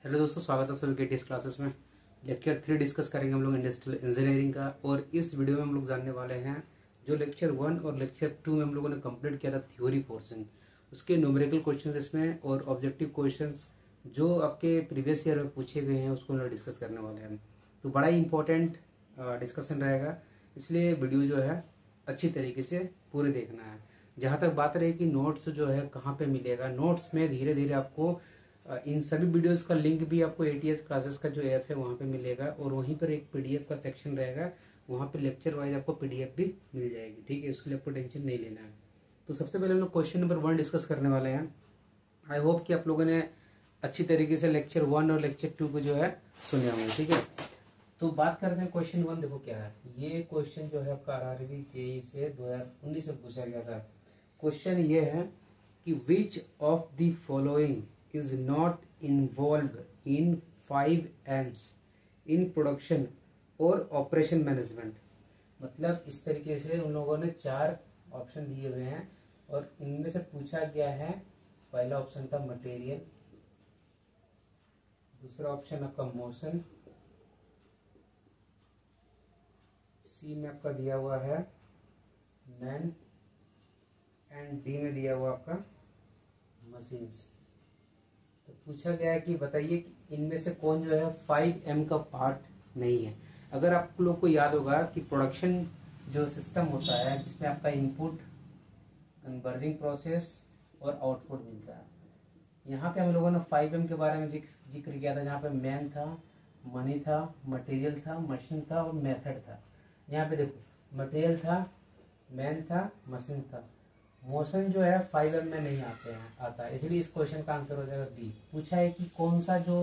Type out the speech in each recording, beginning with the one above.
Hello दोस्तों, स्वागत है सभी के टीएस क्लासेस में। लेक्चर 3 डिस्कस करेंगे हम लोग इंडस्ट्रियल इंजीनियरिंग का। और इस वीडियो में हम लोग जानने वाले हैं जो लेक्चर 1 और लेक्चर 2 में हम लोगों ने कंप्लीट किया था थ्योरी पोर्शन, उसके न्यूमेरिकल क्वेश्चंस इसमें और ऑब्जेक्टिव क्वेश्चंस जो आपके प्रीवियस ईयर में पूछे गए हैं उसको हम लोग डिस्कस करने वाले हैं। तो बड़ा ही इंपॉर्टेंट डिस्कशन रहेगा, इसलिए वीडियो जो है अच्छी तरीके से पूरे देखना है। जहाँ तक बात रही कि नोट्स जो है कहाँ पे मिलेगा, नोट्स में धीरे धीरे आपको इन सभी वीडियोस का लिंक भी आपको एटीएस क्लासेस का जो ऐप है वहाँ पे मिलेगा, और वहीं पर एक पीडीएफ का सेक्शन रहेगा, वहाँ पे लेक्चर वाइज आपको पीडीएफ भी मिल जाएगी। ठीक है, इसके लिए आपको टेंशन नहीं लेना है। तो सबसे पहले हम लोग क्वेश्चन नंबर 1 डिस्कस करने वाले हैं। आई होप कि आप लोगों ने अच्छी तरीके से लेक्चर 1 और लेक्चर 2 को जो है सुने होंगे। ठीक है, तो बात करते हैं क्वेश्चन 1। देखो क्या है, ये क्वेश्चन जो है आपका आरआरबी जेई से 2019 में पूछा गया था। क्वेश्चन ये है कि which of the following is not involved in 5 M's in production और ऑपरेशन मैनेजमेंट। मतलब इस तरीके से उन लोगों ने 4 ऑप्शन दिए हुए हैं और इनमें से पूछा गया है। पहला ऑप्शन था मटेरियल, दूसरा ऑप्शन आपका मोशन, सी में आपका दिया हुआ है मैन, एंड डी में दिया हुआ आपका मशीन्स। तो पूछा गया है कि बताइए कि इनमें से कौन जो है 5M का पार्ट नहीं है। अगर आप लोग को याद होगा कि प्रोडक्शन जो सिस्टम होता है जिसमें आपका इनपुट, कन्वर्जिंग प्रोसेस और आउटपुट मिलता है, यहाँ पे हम लोगों ने 5M के बारे में जिक्र किया था, जहाँ पे मैन था, मनी था, मटेरियल था, मशीन था और मेथड था। यहाँ पे देखो मटेरियल था, मैन था, मशीन था। मोशन जो है 5M में नहीं आता है, इसलिए इस क्वेश्चन का आंसर हो जाएगा बी। पूछा है कि कौन सा जो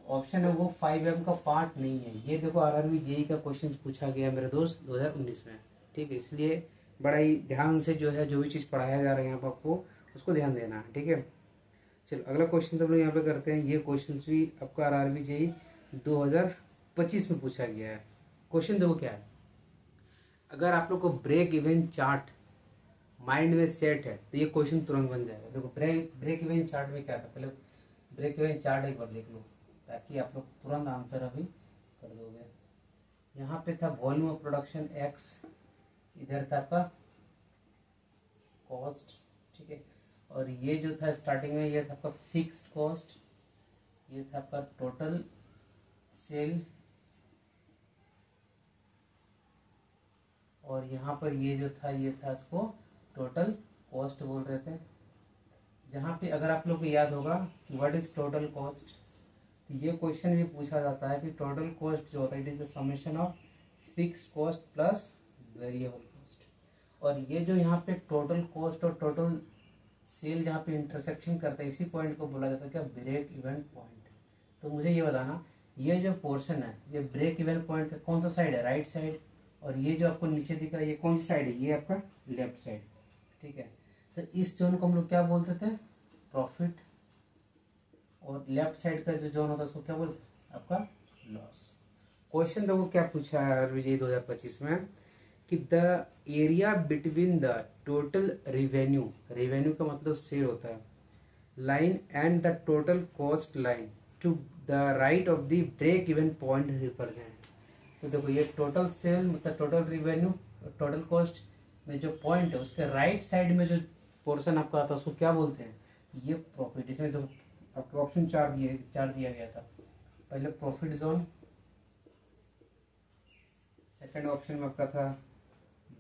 ऑप्शन है वो 5M का पार्ट नहीं है। ये देखो आरआरबी जेई का क्वेश्चन पूछा गया मेरे दोस्त 2019 में। ठीक है, इसलिए बड़ा ही ध्यान से जो है जो भी चीज़ पढ़ाया जा रहा है यहाँ पर आपको उसको ध्यान देना है। ठीक है, चलो अगला क्वेश्चन सब लोग यहाँ पे करते हैं। ये क्वेश्चन भी आपका आरआरबी जेई 2025 में पूछा गया है। क्वेश्चन देखो क्या है, अगर आप लोग को ब्रेक इवन चार्ट माइंड में सेट है तो ये क्वेश्चन तुरंत बन जाएगा। देखो ब्रेक इवन चार्ट में क्या था, पहले ब्रेक इवन चार्ट एक बार देख लो ताकि आप लोग तुरंत आंसर अभी कर दोगे। यहाँ पे था वॉल्यूम ऑफ प्रोडक्शन एक्स, इधर था आपका कॉस्ट। ठीक है, और ये जो था स्टार्टिंग में ये था आपका फिक्स्ड कॉस्ट, ये था आपका टोटल सेल, और यहाँ पर ये जो था ये था इसको टोटल कॉस्ट बोल रहे थे। जहाँ पे अगर आप लोग को याद होगा कि व्हाट इज टोटल कॉस्ट, तो ये क्वेश्चन भी पूछा जाता है कि टोटल कॉस्ट जो होता है it is the summation of fixed cost plus variable cost. और ये जो यहाँ पे टोटल कॉस्ट और टोटल सेल जहाँ पे इंटरसेक्शन करता है इसी पॉइंट को बोला जाता है क्या, ब्रेक इवन पॉइंट। तो मुझे ये बताना, ये जो पोर्शन है ये ब्रेक इवन पॉइंट का कौन सा साइड है, राइट साइड, और ये जो आपको नीचे दिख रहा है ये कौन सी साइड है, ये आपका लेफ्ट साइड। ठीक है, तो इस जोन को हम लोग क्या बोलते थे, प्रॉफिट, और लेफ्ट साइड का जो जोन होता है उसको क्या बोलते हैं, आपका लॉस। क्वेश्चन देखो क्या पूछा है विजय 2025 में कि the area between the total revenue, revenue का मतलब सेल होता है, line and the total cost line to the right of the break even point represent. तो देखो ये टोटल सेल मतलब टोटल रिवेन्यू, टोटल कॉस्ट में जो पॉइंट है उसके राइट साइड में जो पोर्शन आपका आता है उसको क्या बोलते हैं, ये प्रॉफिट। इसमें तो आपको ऑप्शन 4 दिया गया था। पहले प्रॉफिट जोन, सेकंड ऑप्शन में आपका था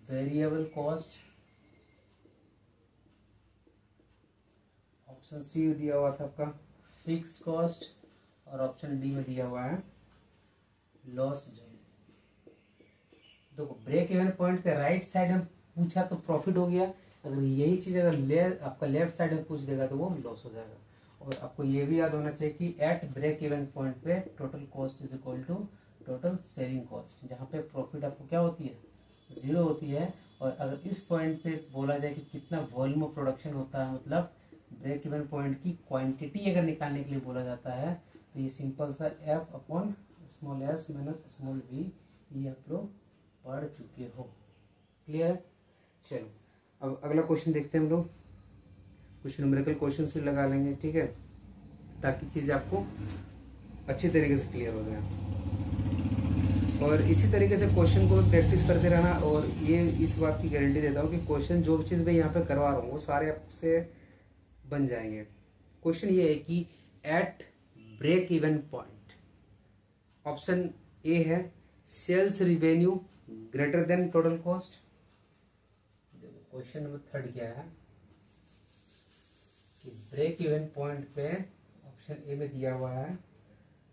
वेरिएबल कॉस्ट, ऑप्शन सी दिया हुआ था आपका फिक्स्ड कॉस्ट, और ऑप्शन डी में दिया हुआ है लॉस जोन। देखो ब्रेक इवन पॉइंट के राइट साइड में पूछा तो प्रॉफिट हो गया, अगर यही चीज अगर आपका लेफ्ट साइड में पूछ देगा तो वो लॉस हो जाएगा। और आपको ये भी याद होना चाहिए कि एट ब्रेक इवन पॉइंट पे total cost is equal to total selling cost, जहाँ पे प्रॉफिट आपको क्या होती है, 0 होती है। और अगर इस पॉइंट पे बोला जाए कि कितना वॉल्यूम ऑफ प्रोडक्शन होता है, मतलब ब्रेक इवन पॉइंट की क्वांटिटी अगर निकालने के लिए बोला जाता है, तो ये सिंपल सा F upon small s minus small v, ये आप लोग पढ़ चुके हो। क्लियर है, चलो अब अगला क्वेश्चन देखते हैं हम लोग। कुछ न्यूमेरिकल क्वेश्चन भी लगा लेंगे, ठीक है, ताकि चीज़ आपको अच्छी तरीके से क्लियर हो जाए। और इसी तरीके से क्वेश्चन को प्रैक्टिस करते रहना। और ये इस बात की गारंटी देता हूँ कि क्वेश्चन जो चीज़ मैं यहाँ पे करवा रहा हूँ वो सारे आपसे बन जाएंगे। क्वेश्चन ये है कि at break even point, option A है sales revenue greater than total cost. Question number 3 क्या है कि ब्रेक इवन पॉइंट पे ऑप्शन ए में दिया हुआ है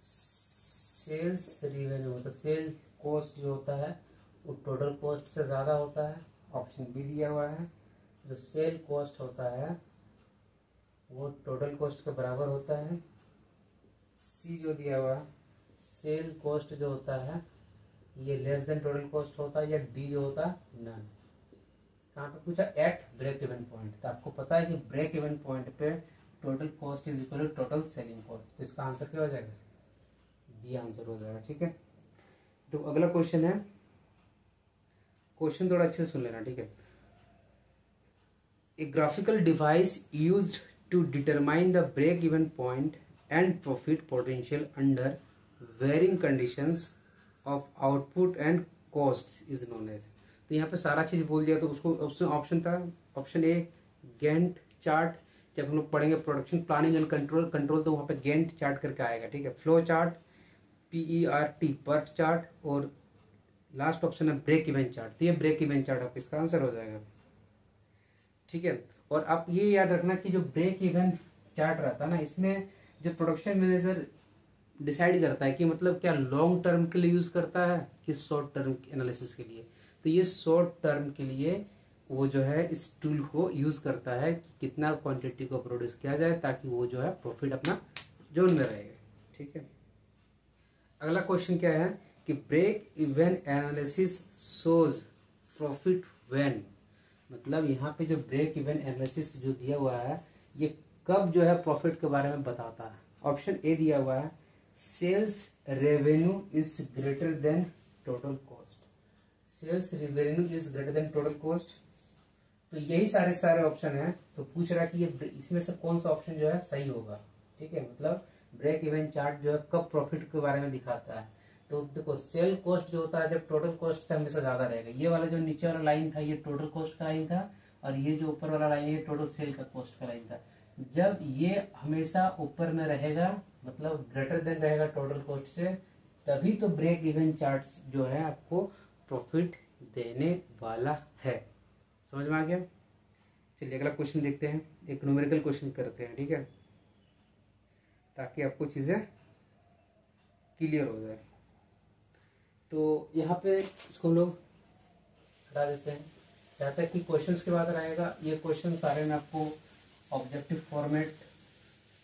सेल्स रिवेन्यू, मतलब सेल कॉस्ट जो होता है वो टोटल कॉस्ट से ज़्यादा होता है। ऑप्शन बी दिया हुआ है जो सेल कॉस्ट होता है वो टोटल कॉस्ट के बराबर होता है। सी जो दिया हुआ है सेल कॉस्ट जो होता है ये लेस देन टोटल कॉस्ट होता है। या डी जो होता है नन। कहाँ पे पूछा? At break even point. तो आपको पता है कि ब्रेक इवन पॉइंट पे total cost is equal to total selling cost. तो इसका आंसर क्या हो जाएगा? बी आंसर हो जाएगा। ठीक है, तो अगला क्वेश्चन है, क्वेश्चन थोड़ा अच्छे से सुन लेना। ठीक है, a graphical device used to determine the break even point and profit potential under varying conditions of output and cost is known as. तो यहाँ पे सारा चीज बोल दिया। तो उसको उसमें ऑप्शन था, ऑप्शन ए गैंट चार्ट। जब हम लोग पढ़ेंगे प्रोडक्शन प्लानिंग एंड कंट्रोल तो वहाँ पे गैंट चार्ट करके आएगा। ठीक है, flow chart, PERT PERT chart, और लास्ट ऑप्शन है ब्रेक इवन चार्ट। तो ये ब्रेक इवन चार्ट आपका इसका आंसर हो जाएगा। ठीक है, और आप ये याद रखना कि जो ब्रेक इवन चार्ट रहता है ना, इसमें जो प्रोडक्शन मैनेजर डिसाइड करता है कि मतलब क्या लॉन्ग टर्म के लिए यूज करता है कि शॉर्ट टर्म एनालिसिस के लिए। तो ये शॉर्ट टर्म के लिए वो जो है इस टूल को यूज करता है कि कितना क्वांटिटी को प्रोड्यूस किया जाए ताकि वो जो है प्रॉफिट अपना जोन में रहेगा। ठीक है, अगला क्वेश्चन क्या है कि break even analysis shows profit when. मतलब यहाँ पे जो ब्रेक इवन एनालिसिस जो दिया हुआ है ये कब जो है प्रॉफिट के बारे में बताता है। ऑप्शन ए दिया हुआ है sales revenue is greater than total cost. Sales revenue is greater than total cost. तो यही सारे ऑप्शन है। तो पूछ रहा है कि ये इसमें से कौन सा ऑप्शन जो है सही होगा। ठीक है, मतलब ब्रेक इवन चार्ट जो है कब प्रॉफिट के बारे में दिखाता है। तो देखो सेल कॉस्ट जो होता है जब टोटल कॉस्ट से हमेशा ज्यादा रहेगा। ये वाला जो नीचे वाला लाइन था ये टोटल कॉस्ट का लाइन था, और ये जो ऊपर वाला लाइन है ये टोटल सेल का कॉस्ट का लाइन था। जब ये हमेशा ऊपर में रहेगा मतलब ग्रेटर देन रहेगा टोटल कॉस्ट से, तभी तो ब्रेक इवन चार्ट जो है आपको प्रॉफिट देने वाला है। समझ में आ गया? चलिए अगला क्वेश्चन देखते हैं, एक न्यूमेरिकल क्वेश्चन करते हैं। ठीक है, ताकि आपको चीजें क्लियर हो जाए। तो यहाँ पे इसको हम लोग हटा देते हैं। जहाँ तक कि क्वेश्चंस की बात रहेगा, ये क्वेश्चन सारे में आपको ऑब्जेक्टिव फॉर्मेट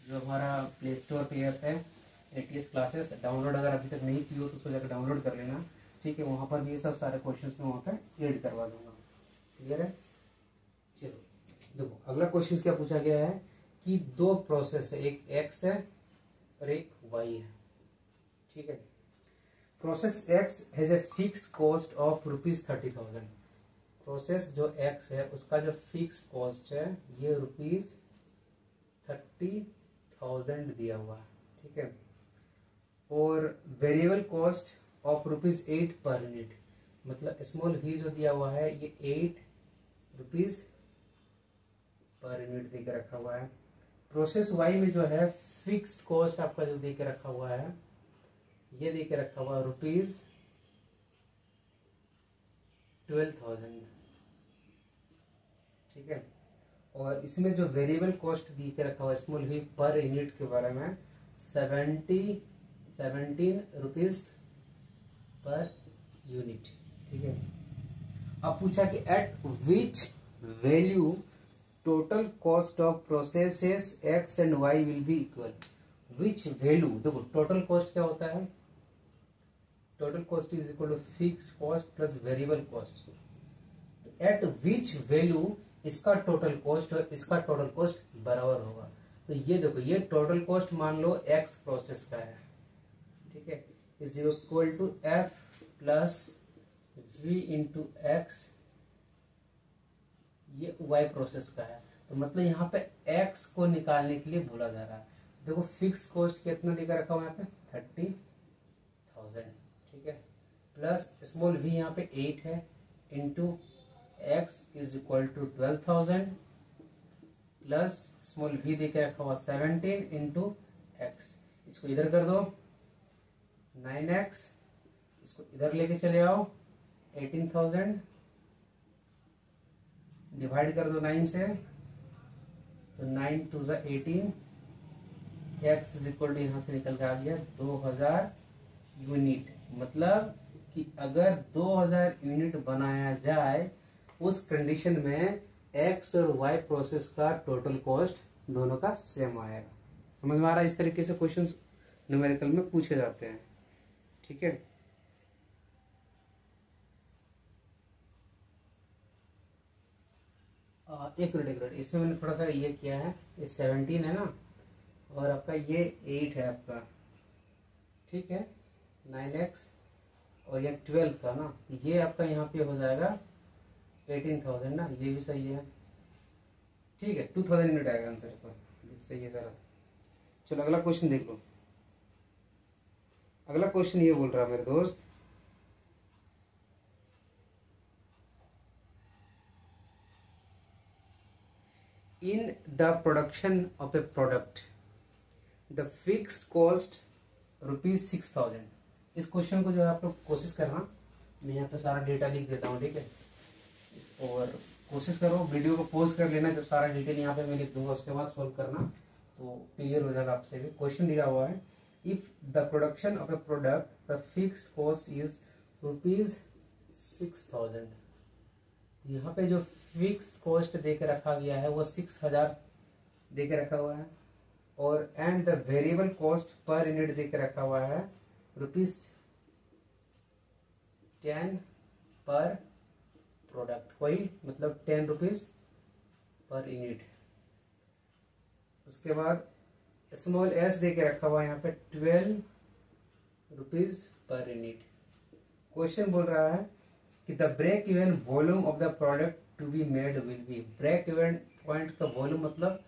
जो हमारा प्ले स्टोर पे ऐप है ATS क्लासेस, डाउनलोड अगर अभी तक नहीं की हो तो उसको जाकर डाउनलोड कर लेना। ठीक है, वहाँ पर भी ये सब सारे क्वेश्चंस में वहाँ पे ऐड करवा दूंगा। क्लियर है? चलो देखो अगला क्वेश्चन क्या पूछा गया है कि दो प्रोसेस है, एक एक्स है और एक वाई है। ठीक है, process x has a fix cost of ₹30,000। Process जो एक्स है उसका जो फिक्स कॉस्ट है ये ₹30,000 दिया हुआ है। ठीक है, और variable cost of ₹8 per unit, मतलब स्मॉल वी जो दिया हुआ है ये ₹8 पर यूनिट दे के रखा हुआ है। प्रोसेस वाई में जो है फिक्स्ड कॉस्ट आपका जो दे के रखा हुआ है ये दे के रखा हुआ है ₹12,000। ठीक है, और इसमें जो वेरिएबल कॉस्ट दी के रखा हुआ है स्मॉल वी पर यूनिट के बारे में 17 रुपीज पर यूनिट। ठीक है, अब पूछा कि at which value total cost of processes X and Y will be equal. Which value, देखो टोटल कॉस्ट क्या होता है, total cost is equal to fixed cost plus variable cost. At which value इसका टोटल कॉस्ट और इसका total cost बराबर होगा। तो ये देखो ये टोटल कॉस्ट मान लो एक्स प्रोसेस का है। ठीक है, is equal to F plus V into X, ये वाई प्रोसेस का है। तो मतलब यहाँ पे एक्स को निकालने के लिए बोला जा रहा है। देखो फिक्स कॉस्ट कितना देकर रखा हुआ है यहाँ पे 30,000, ठीक है। प्लस स्मॉल v यहाँ पे 8 है, into x is equal to 12,000, plus small v देके रखा हुआ 17 इंटू x, इसको इधर कर दो 9x, इसको इधर लेके चले आओ 18,000, डिवाइड कर दो 9 से, तो 9 टू ज़ा 18, x इज इक्वल टू यहाँ से निकल के आ गया 2000 यूनिट। मतलब कि अगर 2000 यूनिट बनाया जाए उस कंडीशन में x और y प्रोसेस का टोटल कॉस्ट दोनों का सेम आएगा। समझ में आ रहा है? इस तरीके से क्वेश्चंस न्यूमेरिकल में पूछे जाते हैं, ठीक है। एक मिनट, इसमें मैंने थोड़ा सा ये किया है, ये 17 है ना, और आपका ये 8 है आपका, ठीक है, 9x, और ये 12 था ना, ये आपका यहाँ पे हो जाएगा 18,000 ना, ये भी सही है, ठीक है। 2000 यूनिट आएगा आंसर का, सही है सारा। चलो अगला क्वेश्चन देख लो। अगला क्वेश्चन ये बोल रहा है मेरे दोस्त, in the production of A product the fixed cost ₹6,000। इस क्वेश्चन को जो है आप लोग कोशिश करना, मैं यहाँ पे सारा डेटा लिख देता हूँ, ठीक है, और कोशिश करो वीडियो को पॉज कर लेना, जब सारा डिटेल यहाँ पे मैं लिख दूंगा उसके बाद सोल्व करना, तो क्लियर हो जाएगा आपसे भी। क्वेश्चन दिया हुआ है, if the production of A product the fixed cost is ₹6,000। यहाँ पे जो फिक्स कॉस्ट देके रखा गया है वो 6,000 देके रखा हुआ है, और and the variable cost per unit देके रखा हुआ है ₹10 पर प्रोडक्ट, वही मतलब 10 रुपीज पर यूनिट। उसके बाद स्मॉल s देके रखा हुआ है यहाँ पे 12 रुपीज पर यूनिट। क्वेश्चन बोल रहा है कि the break even volume of the product to be made will be. Break even point का वॉल्यूम मतलब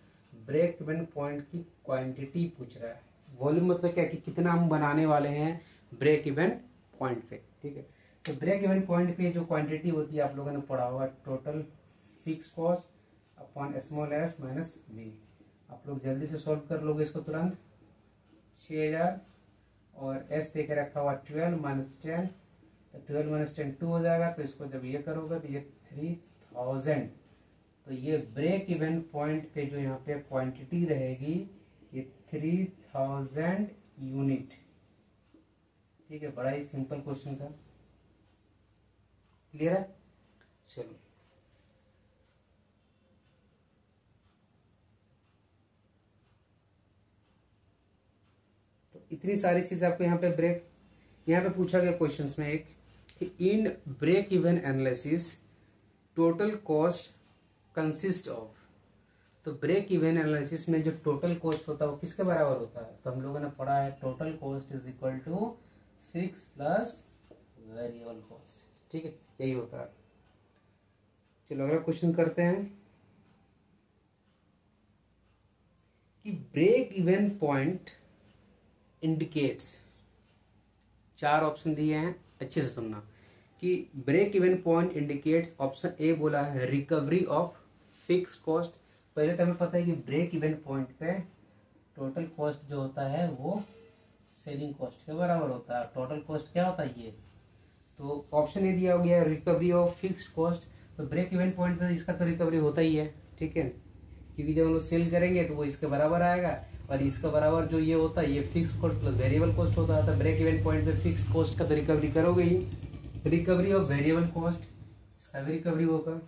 ब्रेक इवन पॉइंट की क्वांटिटी पूछ रहा है। वॉल्यूम मतलब क्या कि कितना हम बनाने वाले हैं ब्रेक इवन पॉइंट पे, ठीक है। तो ब्रेक इवन पॉइंट पे जो क्वांटिटी होती है आप लोगों ने पढ़ा होगा, total fix cost upon small S minus V. आप लोग जल्दी से सॉल्व कर लोगे इसको तुरंत। 6,000 और एस देके रखा हुआ 12 माइनस 10, तो 12 माइनस 10 2 हो जाएगा, तो इसको जब ये करोगे तो ये 3,000। तो ये ब्रेक इवन पॉइंट पे जो यहाँ पे क्वांटिटी रहेगी ये 3,000 यूनिट, ठीक है। बड़ा ही सिंपल क्वेश्चन था, क्लियर है? चलो तो इतनी सारी चीज आपको यहाँ पे यहाँ पे पूछा गया क्वेश्चंस में एक, in break even analysis total cost consist of. तो ब्रेक इवन एनालिसिस में जो टोटल कॉस्ट होता है वो किसके बराबर होता है? तो हम लोगों ने पढ़ा है total cost is equal to fix plus variable cost, ठीक है, यही होता है। चलो अगला क्वेश्चन करते हैं कि break even point indicates, 4 option दिए हैं, अच्छे से सुनना कि break even point indicates. Option A बोला है रिकवरी ऑफ फिक्स कॉस्ट। पहले तो हमें पता है कि ब्रेक इवन पॉइंट पे टोटल कॉस्ट जो होता है वो सेलिंग कॉस्ट के बराबर होता है। टोटल कॉस्ट क्या होता है ये, तो ऑप्शन ए दिया हो गया रिकवरी ऑफ फिक्स कॉस्ट। तो ब्रेक इवन पॉइंट पे इसका तो रिकवरी होता ही है, ठीक है, क्योंकि जब हम लोग सेल करेंगे तो वो इसके बराबर आएगा, और इसका बराबर जो ये होता है ये fix cost plus variable cost होता है। तो ब्रेक इवन पॉइंट पे फिक्स कॉस्ट का तो रिकवरी करोगे ही, रिकवरी ऑफ वेरिएबल कॉस्ट इसका भी रिकवरी होगा।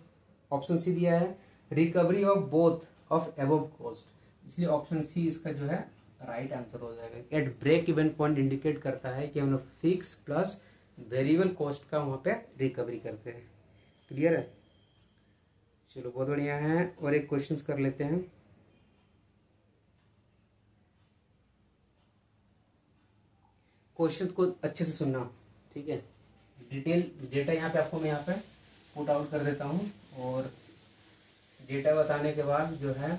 ऑप्शन सी दिया है recovery of both of above cost, इसलिए ऑप्शन सी इसका जो है राइट आंसर हो जाएगा। At break even point indicate करता है कि हम लोग फिक्स प्लस वेरिएबल कॉस्ट का वहां पे रिकवरी करते हैं, क्लियर है? चलो बहुत बढ़िया है, और एक क्वेश्चन कर लेते हैं। क्वेश्चन को अच्छे से सुनना, ठीक है, डिटेल डेटा यहाँ पे आपको मैं यहाँ पे पुट आउट कर देता हूँ, और डेटा बताने के बाद जो है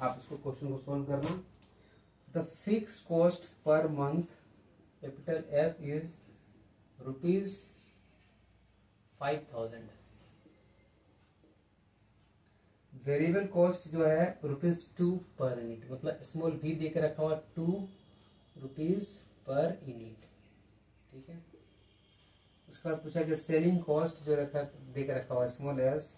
आप इसको क्वेश्चन को सोल्व करना। The fix cost per month capital F is ₹5,000। Variable cost जो है ₹2 पर यूनिट, मतलब स्मॉल v दे के रखा हुआ ₹2 पर यूनिट, ठीक है। उसके बाद पूछा कि सेलिंग कॉस्ट जो दे के रखा हुआ small s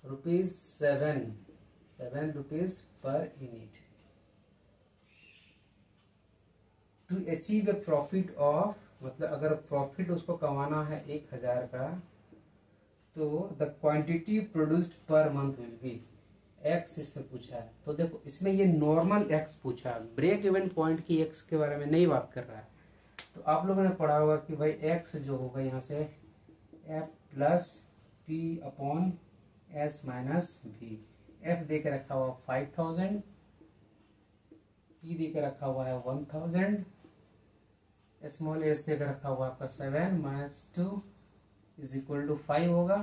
₹7 per unit. To achieve a profit of, मतलब अगर प्रॉफिट उसको कमाना है 1,000 का, तो the quantity produced per month will be x, इसमें पूछा है। तो देखो इसमें ये नॉर्मल x पूछा है, ब्रेक इवन पॉइंट की x के बारे में नहीं बात कर रहा है। तो आप लोगों ने पढ़ा होगा कि भाई x जो होगा यहाँ से f plus p upon s minus v। f दे के रखा हुआ 5,000, p दे के रखा हुआ है 1,000, स्मॉल s दे के रखा हुआ आपका 7 माइनस 2 इज इक्वल टू 5 होगा।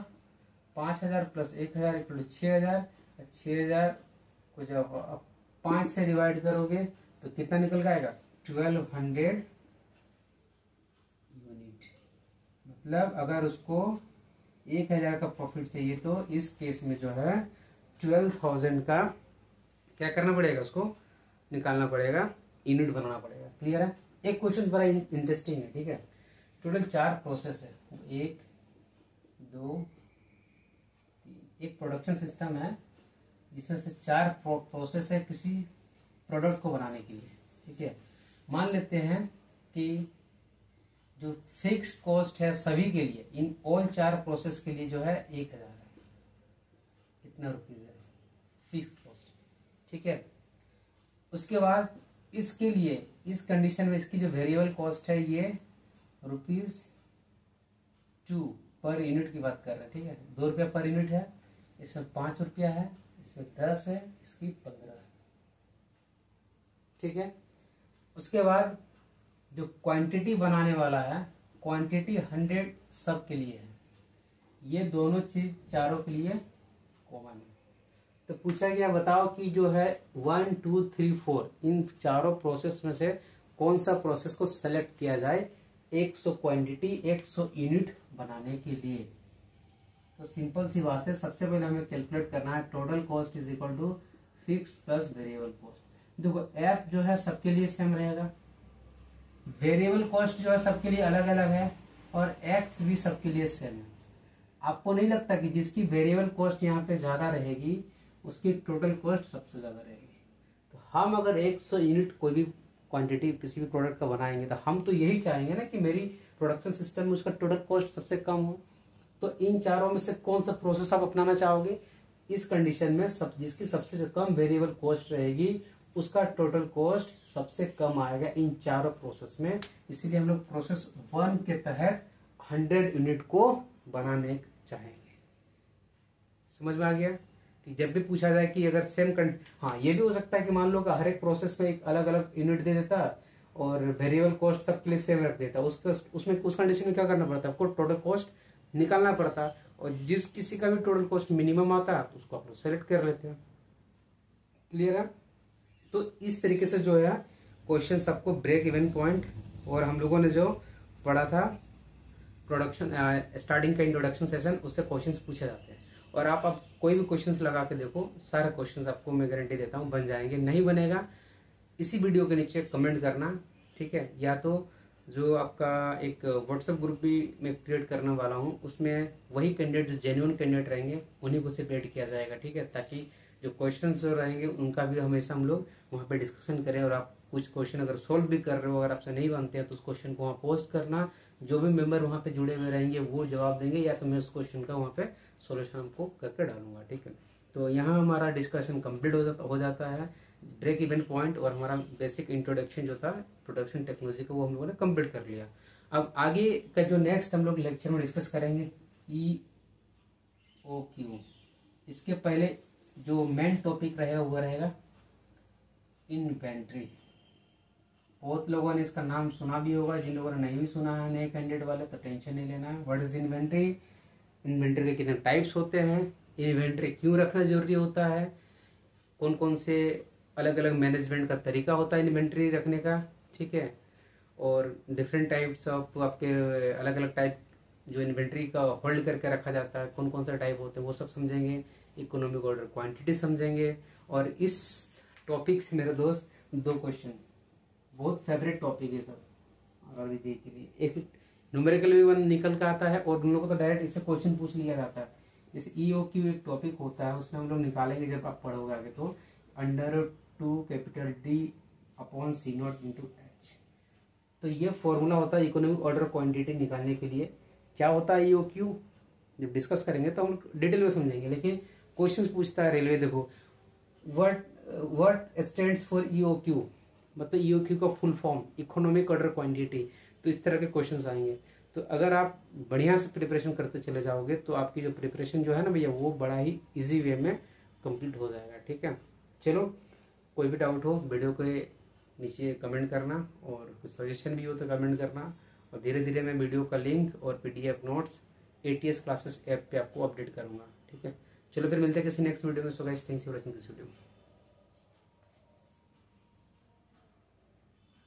5,000 प्लस 1,000 इक्वल टू 6,000। 6,000 को जब आप 5 से डिवाइड करोगे तो कितना निकल आएगा 1,200 यूनिट। मतलब अगर उसको 1,000 का प्रॉफिट चाहिए तो इस केस में जो है 12,000 का क्या करना पड़ेगा, उसको निकालना पड़ेगा, यूनिट बनाना पड़ेगा। क्लियर है। एक क्वेश्चन बड़ा इंटरेस्टिंग है, ठीक है। टोटल 4 प्रोसेस है, 1 2 3। एक प्रोडक्शन सिस्टम है जिसमें से 4 प्रोसेस है किसी प्रोडक्ट को बनाने के लिए, ठीक है। मान लेते हैं कि जो फिक्स कॉस्ट है सभी के लिए, इन ऑल 4 प्रोसेस के लिए जो है 1,000 है, इतना रुपीज है फिक्स कॉस्ट, ठीक है। उसके बाद इसके लिए, इस कंडीशन में इसकी जो वेरिएबल कॉस्ट है ये ₹2 पर यूनिट की बात कर रहे हैं, ठीक है। ₹2 पर यूनिट है, इसमें ₹5 है, इसमें 10 है, इसकी 15 है, ठीक है। उसके बाद जो क्वांटिटी बनाने वाला है, क्वांटिटी 100 सब के लिए है। ये दोनों चीज चारों के लिए कॉमन है। तो पूछा गया बताओ कि जो है 1 2 3 4 इन चारों प्रोसेस में से कौन सा प्रोसेस को सेलेक्ट किया जाए 100 क्वांटिटी 100 यूनिट बनाने के लिए। तो सिंपल सी बात है, सबसे पहले हमें कैलकुलेट करना है total cost is equal to fix plus variable cost. देखो एफ जो है सबके लिए सेम रहेगा, वेरिएबल कॉस्ट जो है सबके लिए अलग अलग है, और एक्स भी सबके लिए सेम है। आपको नहीं लगता कि जिसकी वेरिएबल कॉस्ट यहाँ पे ज्यादा रहेगी उसकी टोटल कॉस्ट सबसे ज्यादा रहेगी। तो हम अगर 100 यूनिट कोई भी क्वांटिटी किसी भी प्रोडक्ट का बनाएंगे तो हम तो यही चाहेंगे ना कि मेरी प्रोडक्शन सिस्टम में उसका टोटल कॉस्ट सबसे कम हो। तो इन चारों में से कौन सा प्रोसेस आप अपनाना चाहोगे? इस कंडीशन में जिसकी सबसे कम वेरिएबल कॉस्ट रहेगी उसका टोटल कॉस्ट सबसे कम आएगा इन चारों प्रोसेस में। इसीलिए हम लोग प्रोसेस 1 के तहत 100 यूनिट को बनाने चाहेंगे। समझ में आ गया कि जब भी पूछा जाए कि अगर हाँ ये भी हो सकता है कि मान लो कि हर एक प्रोसेस में एक अलग अलग यूनिट दे देता और वेरिएबल कॉस्ट सबके लिए सेम रख देता, उसमें उस कंडीशन में क्या करना पड़ता है, आपको टोटल कॉस्ट निकालना पड़ता, और जिस किसी का भी टोटल कॉस्ट मिनिमम आता है तो उसको आप लोग सेलेक्ट कर लेते हैं। क्लियर है। तो इस तरीके से जो है क्वेश्चन सबको ब्रेक इवन पॉइंट और हम लोगों ने जो पढ़ा था प्रोडक्शन स्टार्टिंग का इंट्रोडक्शन सेशन, उससे क्वेश्चंस पूछे जाते हैं। और आप अब कोई भी क्वेश्चंस लगा के देखो, सारे क्वेश्चंस आपको मैं गारंटी देता हूँ बन जाएंगे। नहीं बनेगा इसी वीडियो के नीचे कमेंट करना, ठीक है। या तो जो आपका एक व्हाट्सएप ग्रुप भी मैं क्रिएट करने वाला हूँ, उसमें वही कैंडिडेट जो जेन्युइन कैंडिडेट रहेंगे उन्हीं को सिर्फ ऐड किया जाएगा, ठीक है। ताकि जो क्वेश्चन जो रहेंगे उनका भी हमेशा हम लोग वहाँ पे डिस्कशन करें। और आप कुछ क्वेश्चन अगर सोल्व भी कर रहे हो, अगर आपसे नहीं बनते हैं तो उस क्वेश्चन को वहाँ पोस्ट करना, जो भी मेंबर वहाँ पे जुड़े हुए रहेंगे वो जवाब देंगे, या तो मैं उस क्वेश्चन का वहाँ पे सोल्यूशन आपको करके डालूंगा, ठीक है। तो यहाँ हमारा डिस्कशन कंप्लीट हो जाता है, ब्रेक इवन पॉइंट और हमारा बेसिक इंट्रोडक्शन जो था प्रोडक्शन टेक्नोलॉजी का वो हम लोगों ने कंप्लीट कर लिया। अब आगे का जो नेक्स्ट हम लोग लेक्चर में डिस्कस करेंगे EOQ। इसके पहले जो मेन टॉपिक रहेगा वो रहेगा इन्वेंट्री। बहुत लोगों ने इसका नाम सुना भी होगा, जिन लोगों ने नहीं भी सुना है नए कैंडिडेट वाले तो टेंशन नहीं लेना है। व्हाट इज इन्वेंट्री, इन्वेंट्री के कितने टाइप्स होते हैं, इन्वेंट्री क्यों रखना जरूरी होता है, कौन कौन से अलग अलग मैनेजमेंट का तरीका होता है इन्वेंट्री रखने का, ठीक है। और डिफरेंट टाइप्स ऑफ आपके अलग अलग टाइप जो इन्वेंट्री का होल्ड करके रखा जाता है, कौन कौन सा टाइप होते हैं वो सब समझेंगे। इकोनॉमिक ऑर्डर क्वांटिटी समझेंगे। और इस टॉपिक से मेरे दोस्त 2 क्वेश्चन, बहुत फेवरेट टॉपिक है सब आरआरबी जी के लिए। एक न्यूमेरिकल भी वन निकल के आता है और उन लोगों को तो डायरेक्ट इससे क्वेश्चन पूछ लिया जाता है। जैसे ईओक्यू एक टॉपिक होता है, उसमें हम लोग निकालेंगे जब आप पढ़ोगे आगे, तो under 2 capital D upon C not into H. तो ये फॉर्मूला होता है इकोनॉमिक ऑर्डर क्वांटिटी निकालने के लिए। क्या होता है ईओक्यू, जब डिस्कस करेंगे तो हम डिटेल में समझेंगे, लेकिन क्वेश्चन पूछता है रेलवे, देखो व्हाट स्टैंड्स फॉर ईओक्यू, मतलब ईओक्यू का full form economic order quantity. तो इस तरह के क्वेश्चंस आएंगे। तो अगर आप बढ़िया से प्रिपरेशन करते चले जाओगे तो आपकी जो प्रिपरेशन जो है ना भैया, वो बड़ा ही इजी वे में कंप्लीट हो जाएगा। ठीक है, चलो कोई भी डाउट हो वीडियो के नीचे कमेंट करना, और कुछ सजेशन भी हो तो कमेंट करना। और धीरे धीरे मैं वीडियो का लिंक और PDF notes ATS classes app पे आपको अपडेट करूंगा। ठीक है, चलो फिर मिलते हैं किसी नेक्स्ट वीडियो में। So guys, thanks for watching this video.